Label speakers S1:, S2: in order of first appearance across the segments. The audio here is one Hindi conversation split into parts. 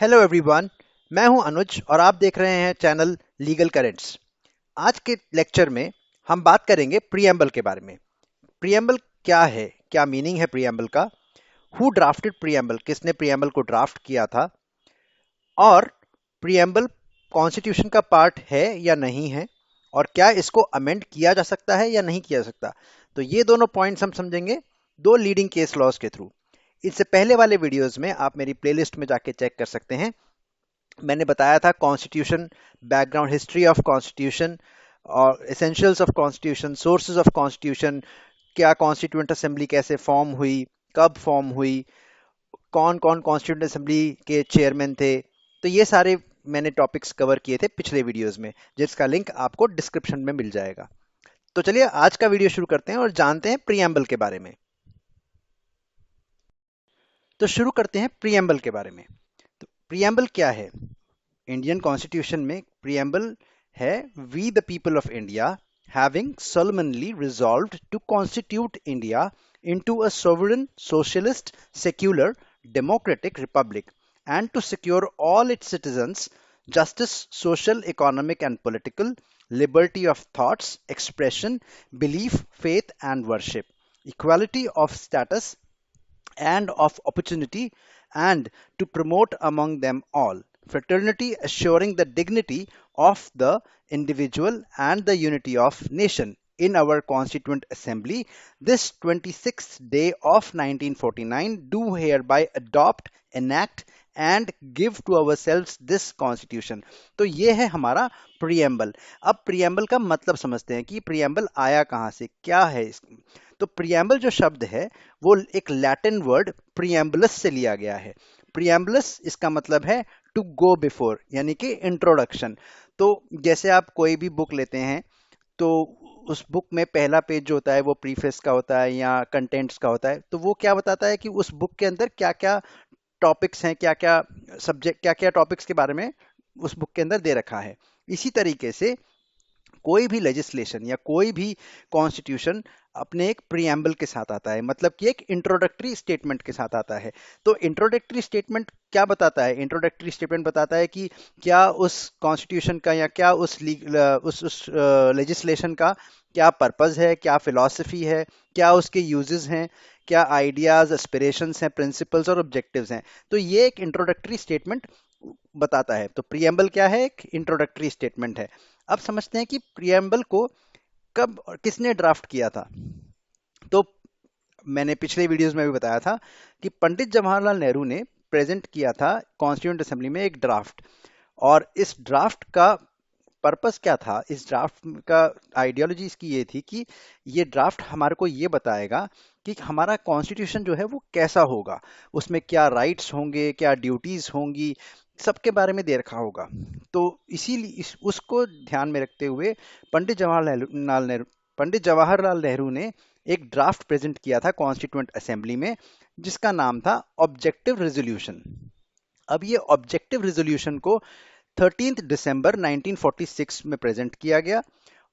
S1: Hello everyone. मैं हूं अनुज और आप देख रहे हैं चैनल लीगल करेंट्स। आज के लेक्चर में हम बात करेंगे प्रीएम्बल के बारे में। प्रीएम्बल क्या है, क्या मीनिंग है प्रीएम्बल का, हु ड्राफ्टेड प्रीएम्बल, किसने प्रीएम्बल को ड्राफ्ट किया था, और प्रीएम्बल कॉन्स्टिट्यूशन का पार्ट है या नहीं है, और क्या इसको अमेंड किया जा सकता है या नहीं किया जा सकता। तो ये दोनों पॉइंट्स हम समझेंगे दो लीडिंग केस लॉज के थ्रू। इससे पहले वाले वीडियोस में आप मेरी प्लेलिस्ट में जाके चेक कर सकते हैं। मैंने बताया था constitution, background history of constitution और essentials of constitution, sources of constitution, क्या कॉन्स्टिट्यूएंट असेंबली कैसे फॉर्म हुई, कब फॉर्म हुई, कौन कौन कॉन्स्टिट्यूएंट असेंबली के चेयरमैन थे। तो ये सारे मैंने टॉपिक्स कवर किए थे पिछले वीडियोस में, जिसका लिंक आपको डिस्क्रिप्शन में मिल जाएगा। तो चलिए आज का वीडियो शुरू करते हैं और जानते हैं प्रीएम्बल के बारे में। तो शुरू करते हैं प्रीएम्बल के बारे में। तो प्रीएम्बल क्या है? इंडियन कॉन्स्टिट्यूशन में प्रीएम्बल है, we the people of India having solemnly resolved to constitute India into a sovereign, socialist, secular, democratic republic and to secure all its citizens justice, social, economic and political, liberty of thoughts, expression, belief, faith and worship, equality of status and of opportunity, and to promote among them all fraternity, assuring the dignity of the individual and the unity of nation. In our Constituent Assembly, this 26th day of 1949, do hereby adopt, enact and give to our self this constitution. तो ये है हमारा प्रीएम्बल। अब प्रीएम्बल का मतलब समझते हैं कि प्रीएम्बल आया कहाँ से, क्या है। तो प्रीएम्बल जो शब्द है वो एक लैटिन वर्ड प्रीएम्बुलस से लिया गया है। प्रीएम्बुलस इसका मतलब है टू गो बिफोर, यानी कि इंट्रोडक्शन। तो जैसे आप कोई भी बुक लेते हैं तो उस बुक में पहला पेज जो होता है वो प्रीफेस का होता है या कंटेंट्स का होता है। तो वो क्या बताता है कि उस बुक के अंदर क्या क्या टॉपिक्स हैं, क्या क्या सब्जेक्ट, क्या क्या टॉपिक्स के बारे में उस बुक के अंदर दे रखा है। इसी तरीके से कोई भी लेजिस्लेशन या कोई भी कॉन्स्टिट्यूशन अपने एक प्रीएम्बल के साथ आता है, मतलब कि एक इंट्रोडक्टरी स्टेटमेंट के साथ आता है। तो इंट्रोडक्टरी स्टेटमेंट क्या बताता है? इंट्रोडक्टरी स्टेटमेंट बताता है कि क्या उस कॉन्स्टिट्यूशन का या क्या उस लेजिस्लेशन का क्या पर्पस है, क्या फिलॉसफी है, क्या उसके यूजेस हैं, क्या आइडियाज, एस्पिरेशंस हैं, प्रिंसिपल्स और ऑब्जेक्टिव्स हैं। तो ये एक इंट्रोडक्टरी स्टेटमेंट बताता है। तो प्रीएम्बल क्या है? एक इंट्रोडक्टरी स्टेटमेंट है। अब समझते हैं कि प्रीएम्बल को कब और किसने ड्राफ्ट किया था। तो मैंने पिछले वीडियोस में भी बताया था कि पंडित जवाहरलाल नेहरू ने प्रेजेंट किया था कॉन्स्टिट्यूएंट असेंबली में एक ड्राफ्ट। और इस ड्राफ्ट का पर्पस क्या था, इस ड्राफ्ट का आइडियोलॉजी इसकी ये थी कि ये ड्राफ्ट हमारे को ये बताएगा कि हमारा कॉन्स्टिट्यूशन जो है वो कैसा होगा, उसमें क्या राइट्स होंगे, क्या ड्यूटीज होंगी, सबके बारे में दे रखा होगा। तो इसीलिए उसको ध्यान में रखते हुए पंडित जवाहरलाल नेहरू ने एक ड्राफ्ट प्रेजेंट किया था कॉन्स्टिट्यूएंट असेंबली में, जिसका नाम था ऑब्जेक्टिव रेजोल्यूशन। अब ये ऑब्जेक्टिव रेजोल्यूशन को 13 दिसंबर 1946 में प्रेजेंट किया गया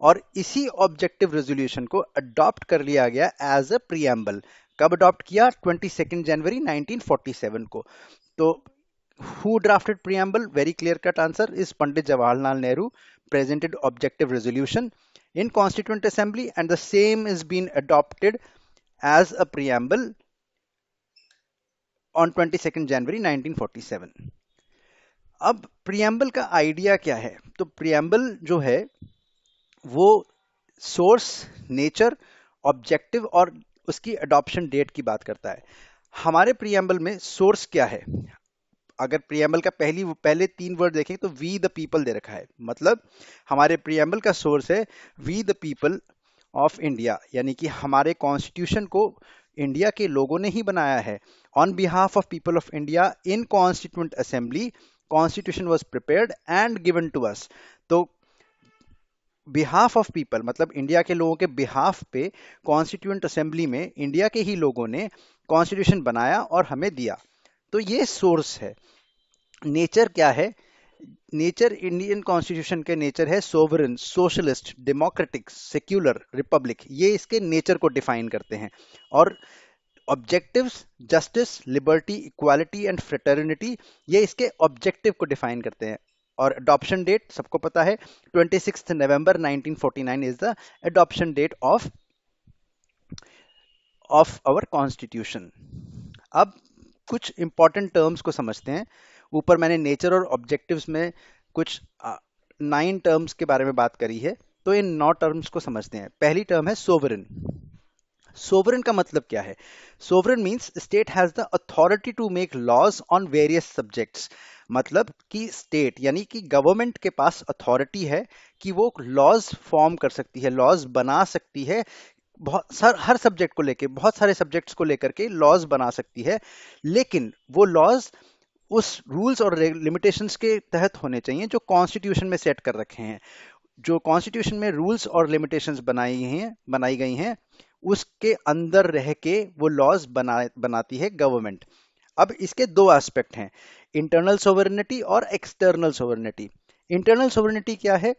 S1: और इसी ऑब्जेक्टिव रेजोल्यूशन को अडॉप्ट कर लिया गया एज अ प्रीएम्बल। कब अडॉप्ट किया? 22 जनवरी 1947 को। तो who drafted preamble? Very clear cut answer is Pandit Jawaharlal Nehru presented objective resolution in Constituent Assembly and the same is being adopted as a preamble on 22 January 1947। अब प्रियम्बल का आइडिया क्या है? तो प्रियम्बल जो है वो सोर्स, नेचर, ऑब्जेक्टिव और उसकी अडॉप्शन डेट की बात करता है। हमारे प्रियम्बल में सोर्स क्या है? अगर प्रियम्बल का पहले 3 वर्ड देखें तो वी द पीपल दे रखा है, मतलब हमारे प्रियम्बल का सोर्स है we the people of India, यानी कि हमारे कॉन्स्टिट्यूशन को इंडिया के लोगों ने ही बनाया है। On behalf of people of India in constituent assembly constitution was prepared and given to us. तो बिहाफ ऑफ पीपल मतलब इंडिया के लोगों के बिहाफ पे कॉन्स्टिट्यूएंट असेंबली में इंडिया के ही लोगों ने कॉन्स्टिट्यूशन बनाया और हमें दिया। तो ये सोर्स है। नेचर क्या है? नेचर, इंडियन कॉन्स्टिट्यूशन के नेचर है sovereign, socialist, democratic, secular, Republic. ये इसके नेचर को डिफाइन करते हैं। और objectives justice, liberty, equality and fraternity, ये इसके ऑब्जेक्टिव को डिफाइन करते हैं। और अडॉप्शन डेट सबको पता है, 26 November 1949 is the adoption date of our constitution. अब कुछ इंपॉर्टेंट टर्म्स को समझते हैं। ऊपर मैंने नेचर और ऑब्जेक्टिव्स में कुछ 9 टर्म्स के बारे में बात करी है, तो इन 9 टर्म्स को समझते हैं। पहली टर्म है सोवरेन। सोवरेन का मतलब क्या है? Sovereign means state has the authority to make laws on various subjects. मतलब कि स्टेट यानी कि गवर्नमेंट के पास अथॉरिटी है कि वो लॉज फॉर्म कर सकती है, लॉज बना सकती है, हर सब्जेक्ट को लेके, बहुत सारे सब्जेक्ट्स को लेकर के लॉज बना सकती है। लेकिन वो लॉज उस रूल्स और लिमिटेशंस के तहत होने चाहिए जो कॉन्स्टिट्यूशन में सेट कर रखे हैं। जो कॉन्स्टिट्यूशन में रूल्स और लिमिटेशंस बनाई गई हैं, उसके अंदर रह के वो लॉज बनाती है गवर्नमेंट। अब इसके दो एस्पेक्ट हैं, इंटरनल सोवरेनिटी और एक्सटर्नल सोवरेनिटी। इंटरनल सोवरेनिटी क्या है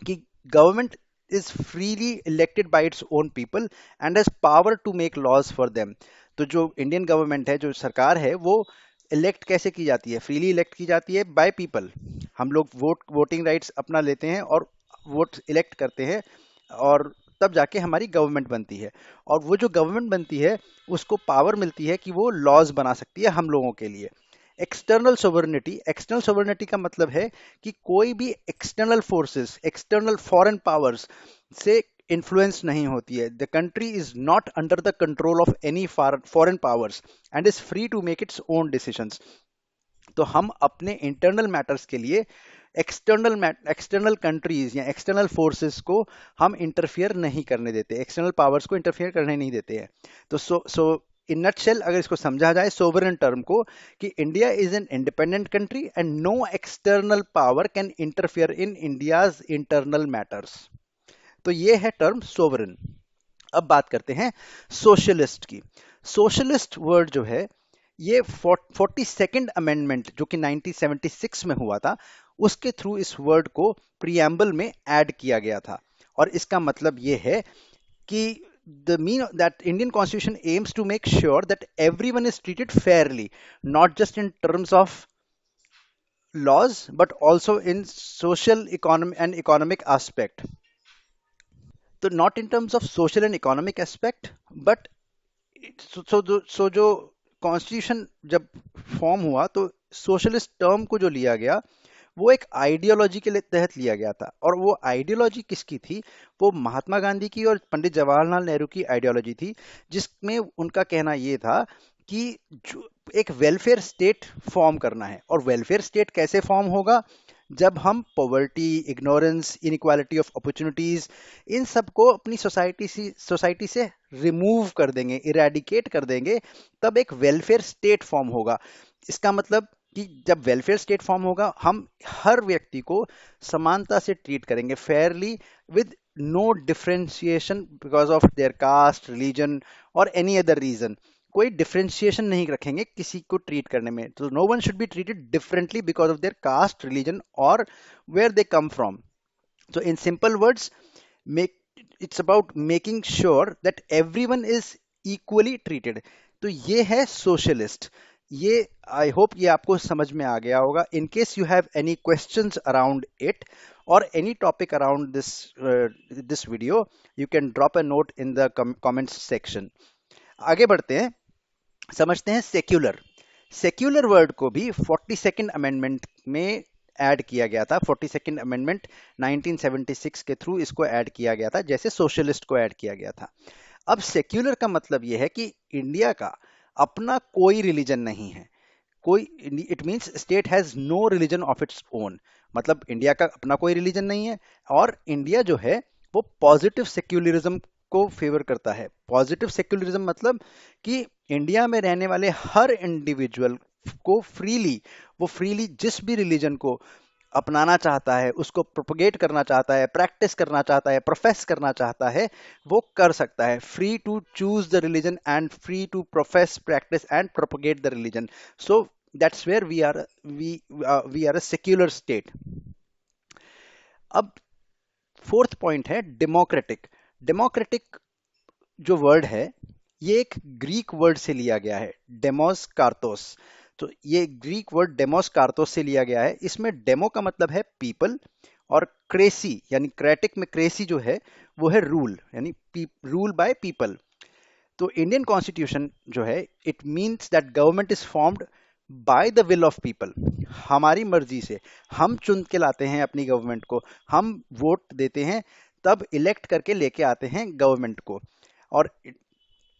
S1: कि government is freely elected by its own people and has power to make laws for them. तो जो इंडियन गवर्नमेंट है, जो सरकार है, वो इलेक्ट कैसे की जाती है? फ्रीली इलेक्ट की जाती है बाय पीपल। हम लोग वोटिंग राइट्स अपना लेते हैं और वोट इलेक्ट करते हैं, और तब जाके हमारी गवर्नमेंट बनती है। और वो जो गवर्नमेंट बनती है, उसको पावर मिलती है कि वो लॉज बना सकती है हम लोगों के लिए। एक्सटर्नल सोवरेनिटी का मतलब है कि कोई भी external forces, external foreign powers से इन्फ्लुएंस नहीं होती है। The country is not under the control of any foreign powers and is free to make its own decisions. तो हम अपने इंटरनल मैटर्स के लिए एक्सटर्नल कंट्रीज या एक्सटर्नल फोर्सेस को हम इंटरफियर नहीं करने देते, एक्सटर्नल पावर्स को इंटरफियर करने नहीं देते हैं। तो सो इन नटशेल अगर इसको समझा जाए सोवरेन टर्म को, कि India is an independent country and no external power can interfere in India's internal matters. तो ये है टर्म सोवरेन। अब बात करते हैं सोशलिस्ट की। सोशलिस्ट वर्ड जो है, ये 42nd अमेंडमेंट जो कि 1976 में हुआ था, उसके थ्रू इस वर्ड को प्रियम्बल में ऐड किया गया था। और इसका मतलब ये है कि the mean that Indian Constitution aims to make sure that everyone is treated fairly, not just in terms of laws but also in social economy and economic aspect. तो not in terms of social and economic aspect, but जो कॉन्स्टिट्यूशन जब फॉर्म हुआ, तो सोशलिस्ट टर्म को जो लिया गया, वो एक आइडियोलॉजी के तहत लिया गया था। और वो आइडियोलॉजी किसकी थी? वो महात्मा गांधी की और पंडित जवाहरलाल नेहरू की आइडियोलॉजी थी, जिसमें उनका कहना ये था कि जो एक वेलफेयर स्टेट फॉर्म करना है। और वेलफेयर स्टेट कैसे फॉर्म होगा? जब हम poverty, ignorance, inequality of opportunities, इन सब को अपनी सोसाइटी से रिमूव कर देंगे, इरेडिकेट कर देंगे, तब एक वेलफेयर स्टेट फॉर्म होगा। इसका मतलब कि जब वेलफेयर स्टेट फॉर्म होगा, हम हर व्यक्ति को समानता से ट्रीट करेंगे, fairly, with no differentiation because of their caste, religion और एनी अदर रीजन। कोई डिफरेंशिएशन नहीं रखेंगे किसी को ट्रीट करने में। तो no one should be treated differently because of their caste, religion और where they come from. So in simple words, make it's about making sure that everyone is equally treated. तो ये है सोशलिस्ट। ये आई होप ये आपको समझ में आ गया होगा। In case you have any questions around it और any topic around this video, you can drop a note in the comments section. आगे बढ़ते हैं, समझते हैं सेक्युलर। सेक्युलर वर्ड को भी 42nd अमेंडमेंट में ऐड किया गया था। 42nd अमेंडमेंट 1976 के थ्रू इसको ऐड किया गया था, जैसे सोशलिस्ट को ऐड किया गया था। अब सेक्युलर का मतलब यह है कि इंडिया का अपना कोई रिलीजन नहीं है। कोई, it means state has no religion of its own. मतलब इंडिया का अपना कोई रिलीजन नहीं है, और इंडिया जो है वो पॉजिटिव सेक्युलरिज्म को फेवर करता है। पॉजिटिव सेक्युलरिज्म मतलब कि इंडिया में रहने वाले हर इंडिविजुअल को फ्रीली जिस भी रिलीजन को अपनाना चाहता है, उसको प्रोपगेट करना चाहता है, प्रैक्टिस करना चाहता है, प्रोफेस करना चाहता है, वो कर सकता है। Free to choose the religion and free to profess, practice and propagate the religion. So that's where we are a secular state. अब फोर्थ पॉइंट है डेमोक्रेटिक। डेमोक्रेटिक जो वर्ड है, ये एक ग्रीक वर्ड से लिया गया है, डेमोस कार्तोस। तो ये ग्रीक वर्ड डेमोस कार्तोस से लिया गया है। इसमें डेमो का मतलब है पीपल, और क्रेसी यानी क्रेटिक में क्रेसी जो है वो है रूल, यानी रूल बाय पीपल। तो इंडियन कॉन्स्टिट्यूशन जो है, it means that government is formed by the will of people. हमारी मर्जी से हम चुन के लाते हैं अपनी गवर्नमेंट को, हम वोट देते हैं, तब इलेक्ट करके लेके आते हैं गवर्नमेंट को। और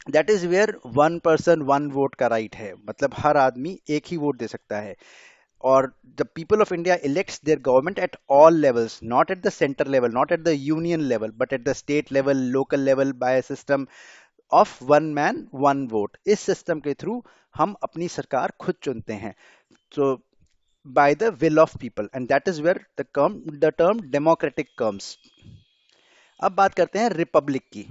S1: that is where one person one vote का राइट है, मतलब हर आदमी एक ही वोट दे सकता है। और the people of India elects their government at all levels, not at the center level, not at the union level, but at the state level, local level, by a system of one man one vote। इस सिस्टम के थ्रू हम अपनी सरकार खुद चुनते हैं, so by the will of people, and that is where the term democratic comes। अब बात करते हैं रिपब्लिक की।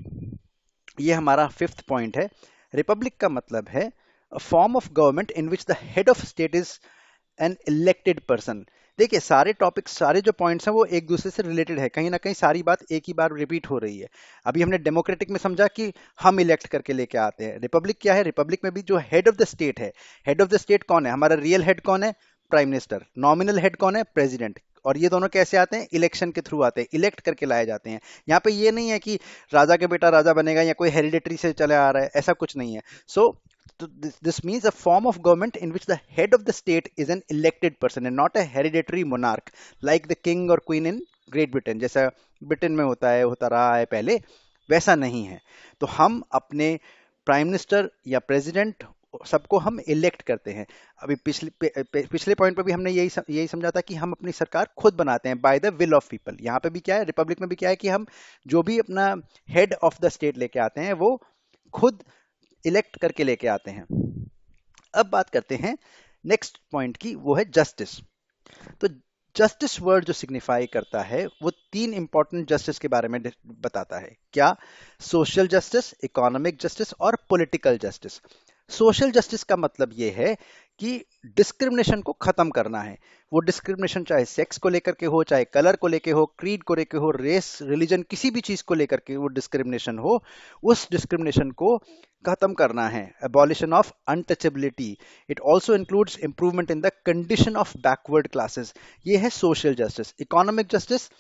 S1: ये हमारा फिफ्थ पॉइंट है। रिपब्लिक का मतलब है a form of government in which the head of state is an elected person। देखिए सारे टॉपिक्स, सारे जो पॉइंट्स हैं वो एक दूसरे से रिलेटेड है, कहीं ना कहीं सारी बात एक ही बार रिपीट हो रही है। अभी हमने डेमोक्रेटिक में समझा कि हम इलेक्ट करके लेके आते हैं। रिपब्लिक क्या है? रिपब्लिक में भी जो हेड ऑफ द स्टेट है, हेड ऑफ द स्टेट कौन है? हमारा रियल हेड कौन है? Prime minister. नॉमिनल हेड कौन है? प्रेसिडेंट। और ये दोनों कैसे आते हैं? इलेक्शन के थ्रू आते हैं, इलेक्ट करके लाए जाते हैं। यहाँ पे ये नहीं है कि राजा के बेटा राजा बनेगा या कोई हेरिडेटरी से चला आ रहा है, ऐसा कुछ नहीं है। सो this means a form of government in which the head of the state is an elected person and not a hereditary monarch like the king or queen in Great Britain। जैसा ब्रिटेन में होता है, होता रहा है पहले, वैसा नहीं है। तो हम अपने प्राइम मिनिस्टर या प्रेसिडेंट सबको हम इलेक्ट करते हैं। अभी पिछले पॉइंट पर भी हमने यही समझा था कि हम अपनी सरकार खुद बनाते हैं by the will of people. यहाँ पे भी क्या है, रिपब्लिक में भी क्या है कि हम जो भी अपना हेड ऑफ द स्टेट लेके आते हैं वो खुद इलेक्ट करके लेके आते हैं। अब बात करते हैं नेक्स्ट पॉइंट की, वो है जस्टिस। तो जस्टिस वर्ड जो सिग्निफाई करता है वो तीन इंपॉर्टेंट जस्टिस के बारे में बताता है। क्या? सोशल जस्टिस, इकोनॉमिक जस्टिस और पॉलिटिकल जस्टिस। सोशल जस्टिस का मतलब ये है कि डिस्क्रिमिनेशन को खत्म करना है। वो डिस्क्रिमिनेशन चाहे सेक्स को लेकर के हो, चाहे कलर को लेकर हो, क्रीड को लेकर हो, रेस, रिलीजन, किसी भी चीज को लेकर के वो डिस्क्रिमिनेशन हो, उस डिस्क्रिमिनेशन को खत्म करना है। Abolition of untouchability. It also includes improvement in the condition of backward classes. ये है सोशल जस्टिस। इकोनॉमिक जस्टिस,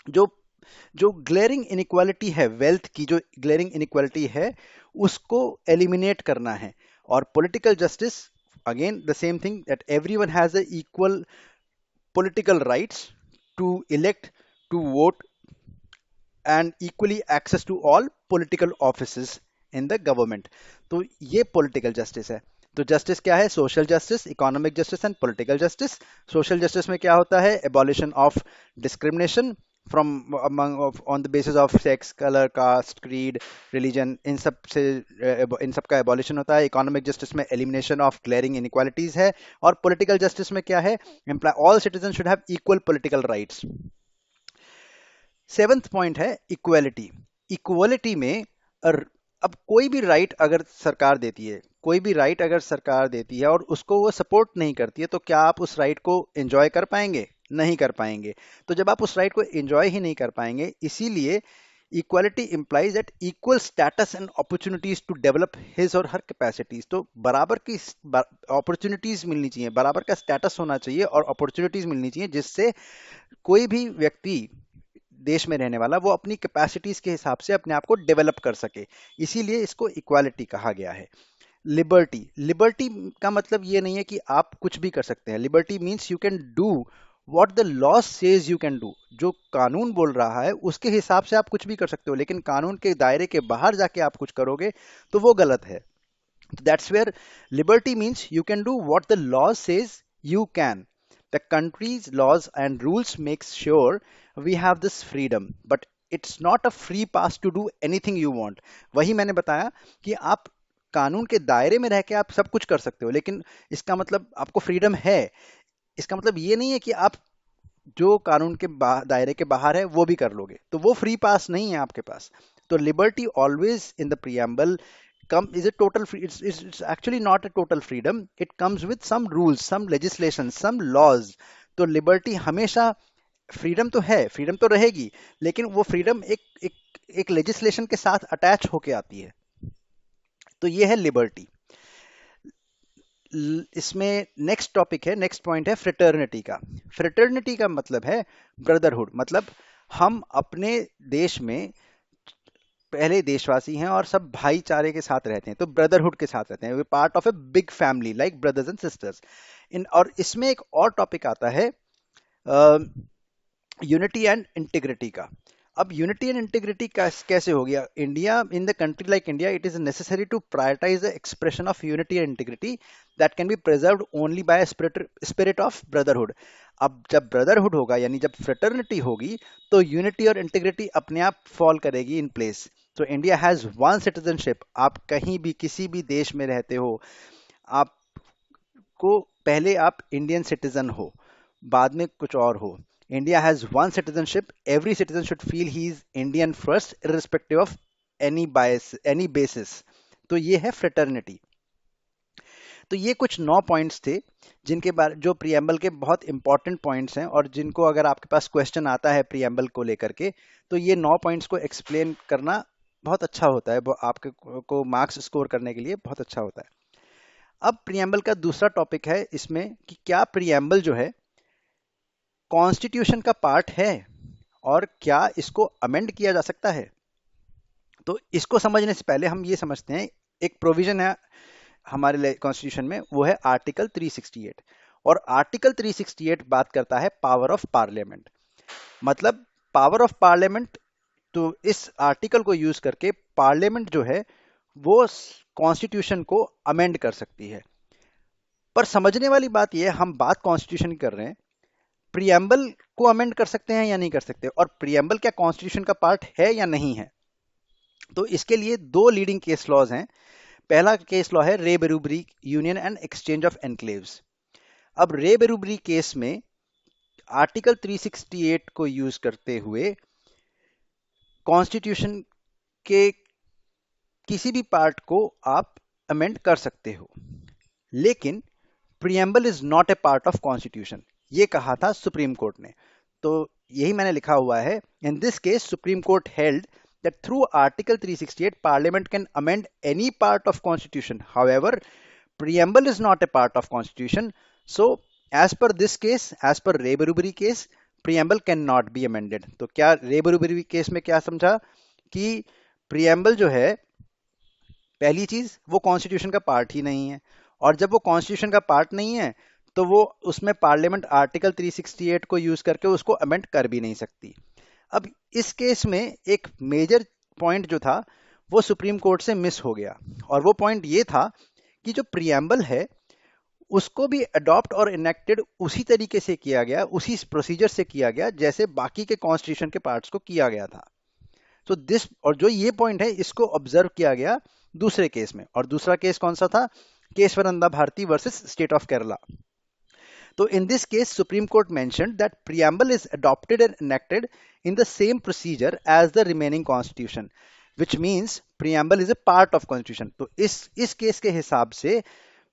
S1: जो जो ग्लेरिंग इनइक्वालिटी है, वेल्थ की जो ग्लेरिंग इनइक्वालिटी है, उसको एलिमिनेट करना है। और political justice, again the same thing, that everyone has a equal political rights to elect, to vote and equally access to all political offices in the government. तो ये पॉलिटिकल जस्टिस है। तो जस्टिस क्या है? Social justice, economic justice and political justice. Social justice में क्या होता है? Abolition of discrimination from among on the basis of sex, colour, caste, creed, religion, इन सब का एबॉलिशन होता है। इकोनॉमिक जस्टिस में एलिमिनेशन ऑफ ग्लेरिंग इनइक्वालिटीज है। और पॉलिटिकल जस्टिस में क्या है? All citizen should have equal political rights. Seventh point है इक्वलिटी। इक्वलिटी में अब कोई भी राइट अगर सरकार देती है, कोई भी राइट अगर सरकार देती है और उसको वो सपोर्ट नहीं करती है, तो क्या आप उस राइट को एंजॉय कर पाएंगे? नहीं कर पाएंगे। तो जब आप उस राइट को एंजॉय ही नहीं कर पाएंगे, इसीलिए equality implies that equal status and opportunities to develop his or her capacities. तो बराबर की अपॉर्चुनिटीज मिलनी चाहिए, बराबर का स्टेटस होना चाहिए और अपॉर्चुनिटीज मिलनी चाहिए, जिससे कोई भी व्यक्ति देश में रहने वाला वो अपनी कैपेसिटीज के हिसाब से अपने आप को डेवलप कर सके। इसीलिए इसको इक्वालिटी कहा गया है। लिबर्टी, लिबर्टी का मतलब ये नहीं है कि आप कुछ भी कर सकते हैं। Liberty means you can do what the law says you can do. जो कानून बोल रहा है उसके हिसाब से आप कुछ भी कर सकते हो, लेकिन कानून के दायरे के बाहर जाके आप कुछ करोगे तो वो गलत है। That's where liberty means you can do what the law says you can. The country's laws and rules makes sure we have this freedom, but it's not a free pass to do anything you want। वही मैंने बताया कि आप कानून के दायरे में रह के आप सब कुछ कर सकते हो, लेकिन इसका मतलब आपको फ्रीडम है। इसका मतलब ये नहीं है कि आप जो कानून के दायरे के बाहर है वो भी कर लोगे, तो वो फ्री पास नहीं है आपके पास। तो liberty always in the preamble come is a total free, it's actually not a total freedom, it comes with some rules, some legislation, some laws। तो लिबर्टी हमेशा, फ्रीडम तो है, फ्रीडम तो रहेगी, लेकिन वो फ्रीडम एक एक एक लेजिस्लेशन के साथ अटैच होके आती है। तो ये है लिबर्टी। इसमें नेक्स्ट टॉपिक है, नेक्स्ट पॉइंट है फ्रेटर्निटी का। फ्रेटर्निटी का मतलब है ब्रदरहुड, मतलब हम अपने देश में पहले देशवासी हैं और सब भाईचारे के साथ रहते हैं, तो ब्रदरहुड के साथ रहते हैं, वे part of a big family like brothers and sisters. इन और इसमें एक और टॉपिक आता है यूनिटी एंड इंटीग्रिटी का। अब यूनिटी एंड इंटीग्रिटी कैसे हो गया? India, in the country like India, it is necessary to prioritize the expression of unity and integrity that can be preserved only by spirit of brotherhood. अब जब ब्रदरहुड होगा, यानी जब फ्रेटर्निटी होगी, तो यूनिटी और इंटीग्रिटी अपने आप फॉल करेगी इन प्लेस। तो इंडिया हैज वन सिटीजनशिप। आप कहीं भी किसी भी देश में रहते हो, आपको पहले आप इंडियन सिटीजन हो, बाद में कुछ और हो। India has one citizenship. Every citizen should feel he is Indian first, irrespective of any bias, any basis. तो ये है फ्रेटर्निटी। तो ये कुछ 9 पॉइंट्स थे जिनके बारे, जो प्रियम्बल के बहुत इंपॉर्टेंट पॉइंट्स हैं, और जिनको अगर आपके पास क्वेश्चन आता है प्रियम्बल को लेकर के, तो ये 9 पॉइंट्स को एक्सप्लेन करना बहुत अच्छा होता है, आपके को मार्क्स स्कोर करने के लिए बहुत अच्छा होता है। अब प्रियम्बल का दूसरा टॉपिक है इसमें कि क्या प्रियम्बल जो है कॉन्स्टिट्यूशन का पार्ट है और क्या इसको अमेंड किया जा सकता है। तो इसको समझने से पहले हम ये समझते हैं, एक प्रोविजन है हमारे कॉन्स्टिट्यूशन में, वो है आर्टिकल 368। और आर्टिकल 368 बात करता है पावर ऑफ पार्लियामेंट। मतलब पावर ऑफ पार्लियामेंट, तो इस आर्टिकल को यूज करके पार्लियामेंट जो है वो कॉन्स्टिट्यूशन को अमेंड कर सकती है। पर समझने वाली बात यह है, हम बात कॉन्स्टिट्यूशन की कर रहे हैं, प्रियम्बल को अमेंड कर सकते हैं या नहीं कर सकते, और प्रियम्बल क्या कॉन्स्टिट्यूशन का पार्ट है या नहीं है। तो इसके लिए 2 लीडिंग केस लॉज हैं। पहला केस लॉ है re Berubari union and exchange of enclaves. अब रे बेरुबरी केस में आर्टिकल 368 को यूज करते हुए कॉन्स्टिट्यूशन के किसी भी पार्ट को आप अमेंड कर सकते हो, लेकिन preamble is not a part of constitution, ये कहा था सुप्रीम कोर्ट ने। तो यही मैंने लिखा हुआ है, in this case supreme court held that through article 368 parliament can amend any part of constitution, however preamble is not a part of constitution, so as per this case, as per रे बरूबरी case, preamble cannot be amended। तो क्या रे बरूबरी केस में क्या समझा कि preamble जो है, पहली चीज वो कॉन्स्टिट्यूशन का पार्ट ही नहीं है, और जब वो कॉन्स्टिट्यूशन का पार्ट नहीं है तो वो उसमें पार्लियामेंट आर्टिकल 368 को यूज करके उसको अमेंड कर भी नहीं सकती। अब इस केस में एक मेजर पॉइंट जो था वो सुप्रीम कोर्ट से मिस हो गया, और वो पॉइंट ये था कि जो प्रियम्बल है उसको भी अडॉप्ट और इनेक्टेड उसी तरीके से किया गया, उसी प्रोसीजर से किया गया जैसे बाकी के कॉन्स्टिट्यूशन के पार्ट्स को किया गया था। तो दिस, और जो ये पॉइंट है इसको ऑब्जर्व किया गया दूसरे केस में। और दूसरा केस कौन सा था? Kesavananda Bharati versus state of Kerala. So in this case, Supreme Court mentioned that preamble is adopted and enacted in the same procedure as the remaining constitution, which means preamble is a part of constitution। तो इस केस के हिसाब से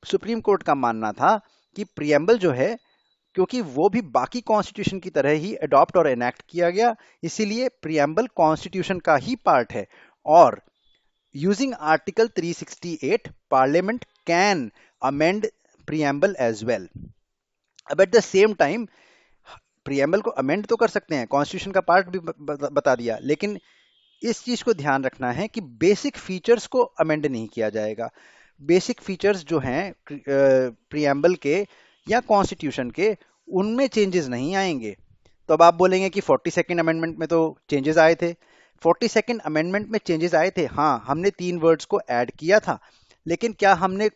S1: सुप्रीम कोर्ट का मानना था कि preamble जो है, क्योंकि वो भी बाकी कॉन्स्टिट्यूशन की तरह ही अडॉप्ट और एनैक्ट किया गया, इसीलिए preamble कॉन्स्टिट्यूशन का ही पार्ट है, और using article 368 parliament can amend preamble as well। अब at the same time preamble को अमेंड तो कर सकते हैं, कॉन्स्टिट्यूशन का पार्ट भी बता दिया, लेकिन इस चीज को ध्यान रखना है कि बेसिक फीचर्स को अमेंड नहीं किया जाएगा। बेसिक फीचर्स जो हैं प्रियम्बल के या कॉन्स्टिट्यूशन के, उनमें चेंजेस नहीं आएंगे। तो अब आप बोलेंगे कि 42nd अमेंडमेंट में तो चेंजेस आए थे। 42nd अमेंडमेंट में चेंजेस आए थे, हाँ, हमने 3 वर्ड्स को ऐड किया था, लेकिन क्या हमने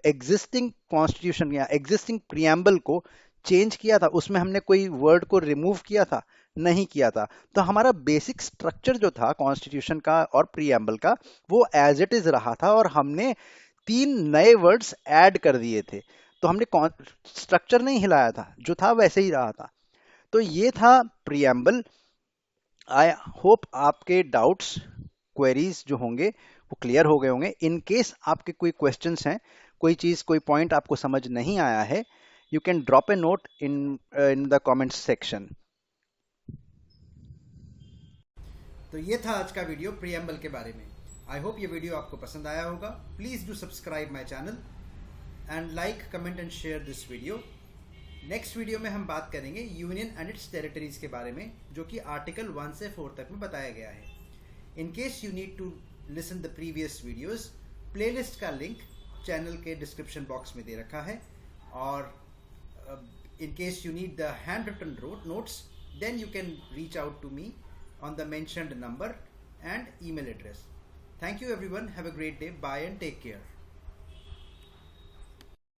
S1: एग्जिस्टिंग कॉन्स्टिट्यूशन या एग्जिस्टिंग प्रियम्बल को चेंज किया था? उसमें हमने कोई वर्ड को रिमूव किया था? नहीं किया था। तो हमारा बेसिक स्ट्रक्चर जो था कॉन्स्टिट्यूशन का और प्रियम्बल का, वो एज इट इज रहा था, और हमने 3 नए वर्ड्स ऐड कर दिए थे। तो हमने स्ट्रक्चर नहीं हिलाया था, जो था वैसे ही रहा था। तो ये था प्रियम्बल। आई होप आपके डाउट्स, क्वेरीज जो होंगे वो क्लियर हो गए होंगे। इन केस आपके कोई क्वेश्चंस हैं, कोई चीज, कोई पॉइंट आपको समझ नहीं आया है, you can drop A note in the comments section. तो ये था आज का वीडियो प्रियम्बल के बारे में। आई होप ये वीडियो आपको पसंद आया होगा. Please do subscribe my channel and like, comment and share this video. Next video में हम बात करेंगे यूनियन एंड इट्स टेरिटरीज के बारे में, जो कि आर्टिकल 1 से 4 तक में बताया गया है. In case you need to listen the previous videos, playlist का लिंक चैनल के डिस्क्रिप्शन बॉक्स में दे रखा है. और in case you need the handwritten notes, then you can reach out to me on the mentioned number and email address. Thank you everyone. Have a great day. Bye and take care.